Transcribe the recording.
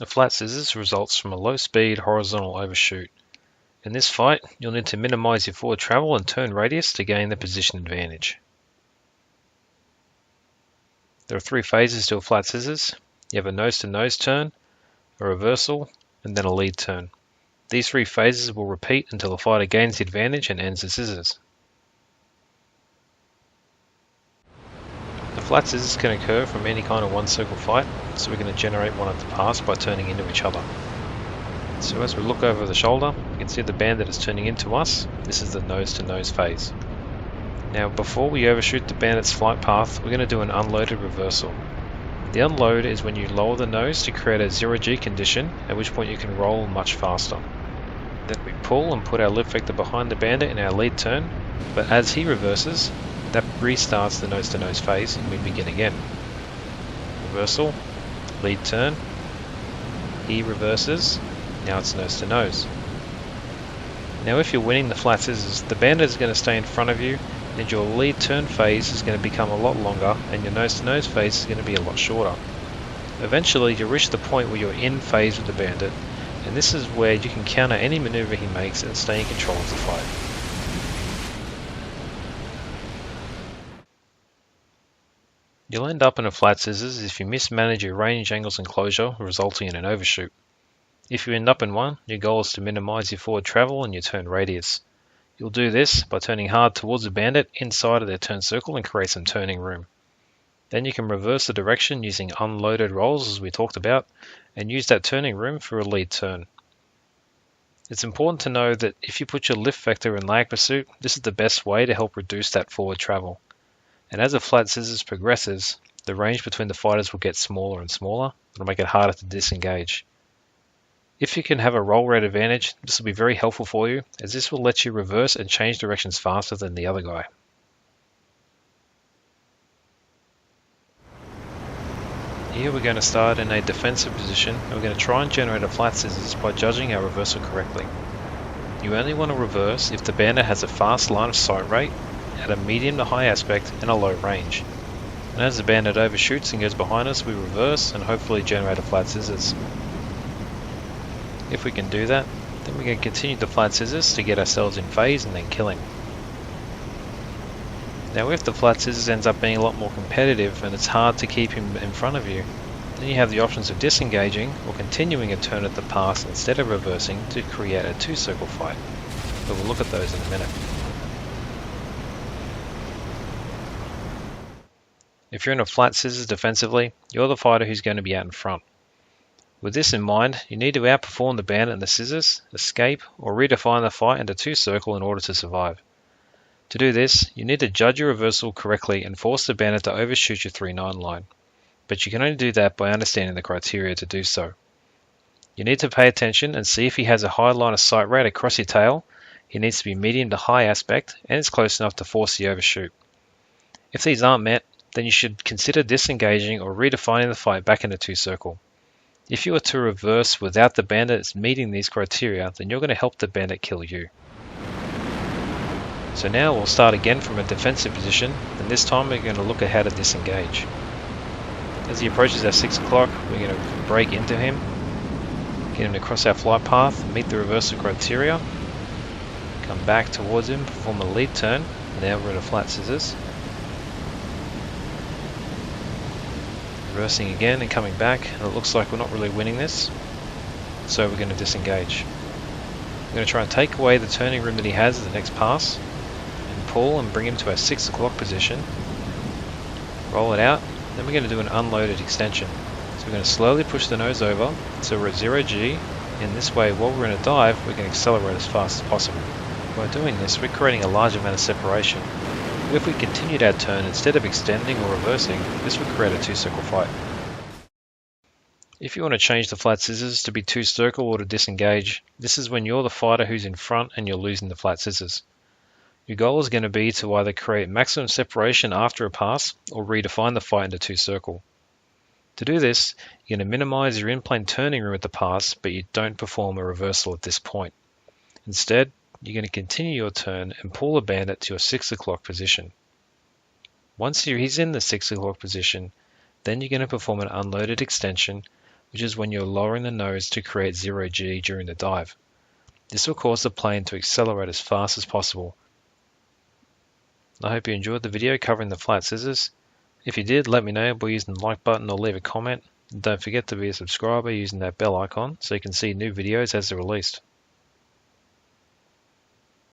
A flat scissors results from a low speed horizontal overshoot. In this fight, you'll need to minimize your forward travel and turn radius to gain the position advantage. There are three phases to a flat scissors. You have a nose-to-nose turn, a reversal, and then a lead turn. These three phases will repeat until the fighter gains the advantage and ends the scissors. The flat scissors can occur from any kind of one-circle fight, so we're going to generate one at the pass by turning into each other. So as we look over the shoulder, you can see the bandit is turning into us. This is the nose-to-nose phase. Now before we overshoot the bandit's flight path, we're going to do an unloaded reversal. The unload is when you lower the nose to create a 0G condition, at which point you can roll much faster. Then we pull and put our lift vector behind the bandit in our lead turn, but as he reverses, that restarts the nose-to-nose phase and we begin again. Reversal, lead turn, he reverses, now it's nose-to-nose. Now if you're winning the flat scissors, the bandit is going to stay in front of you and your lead turn phase is going to become a lot longer and your nose-to-nose phase is going to be a lot shorter. Eventually you'll reach the point where you're in phase with the bandit, and this is where you can counter any maneuver he makes and stay in control of the fight. You'll end up in a flat scissors if you mismanage your range, angles and closure, resulting in an overshoot. If you end up in one, your goal is to minimize your forward travel and your turn radius. You'll do this by turning hard towards the bandit inside of their turn circle and create some turning room. Then you can reverse the direction using unloaded rolls as we talked about, and use that turning room for a lead turn. It's important to know that if you put your lift vector in lag pursuit, this is the best way to help reduce that forward travel. And as the flat scissors progresses, the range between the fighters will get smaller and smaller. It'll make it harder to disengage. If you can have a roll rate advantage, this will be very helpful for you, as this will let you reverse and change directions faster than the other guy. Here we're going to start in a defensive position, and we're going to try and generate a flat scissors by judging our reversal correctly. You only want to reverse if the bandit has a fast line of sight rate, at a medium to high aspect, and a low range. And as the bandit overshoots and goes behind us, we reverse and hopefully generate a flat scissors. If we can do that, then we can continue the flat scissors to get ourselves in phase and then kill him. Now if the flat scissors ends up being a lot more competitive and it's hard to keep him in front of you, then you have the options of disengaging or continuing a turn at the pass instead of reversing to create a two-circle fight. But we'll look at those in a minute. If you're in a flat scissors defensively, you're the fighter who's going to be out in front. With this in mind, you need to outperform the bandit and the scissors, escape, or redefine the fight into two-circle in order to survive. To do this, you need to judge your reversal correctly and force the bandit to overshoot your 3-9 line. But you can only do that by understanding the criteria to do so. You need to pay attention and see if he has a high line of sight rate across your tail. He needs to be medium to high aspect and is close enough to force the overshoot. If these aren't met, then you should consider disengaging or redefining the fight back into two-circle. If you are to reverse without the bandit meeting these criteria, then you're going to help the bandit kill you. So now we'll start again from a defensive position, and this time we're going to look at how to disengage. As he approaches our 6 o'clock, we're going to break into him, get him to cross our flight path, meet the reversal criteria, come back towards him, perform a lead turn, and now we're in a flat scissors. Reversing again and coming back, and it looks like we're not really winning this, so we're going to disengage. We're going to try and take away the turning room that he has at the next pass, and pull and bring him to our 6 o'clock position, roll it out, then we're going to do an unloaded extension. So we're going to slowly push the nose over, so we're at 0G. In this way, while we're in a dive, we can accelerate as fast as possible. By doing this, we're creating a large amount of separation. If we continued our turn instead of extending or reversing, this would create a two-circle fight. If you want to change the flat scissors to be two-circle or to disengage, this is when you're the fighter who's in front and you're losing the flat scissors. Your goal is going to be to either create maximum separation after a pass or redefine the fight into two-circle. To do this, you're going to minimize your in-plane turning room at the pass, but you don't perform a reversal at this point. Instead, you're going to continue your turn and pull the bandit to your 6 o'clock position. Once he's in the 6 o'clock position, then you're going to perform an unloaded extension which is when you're lowering the nose to create 0G during the dive. This will cause the plane to accelerate as fast as possible. I hope you enjoyed the video covering the flat scissors. If you did, let me know by using the like button or leave a comment. And don't forget to be a subscriber using that bell icon so you can see new videos as they're released.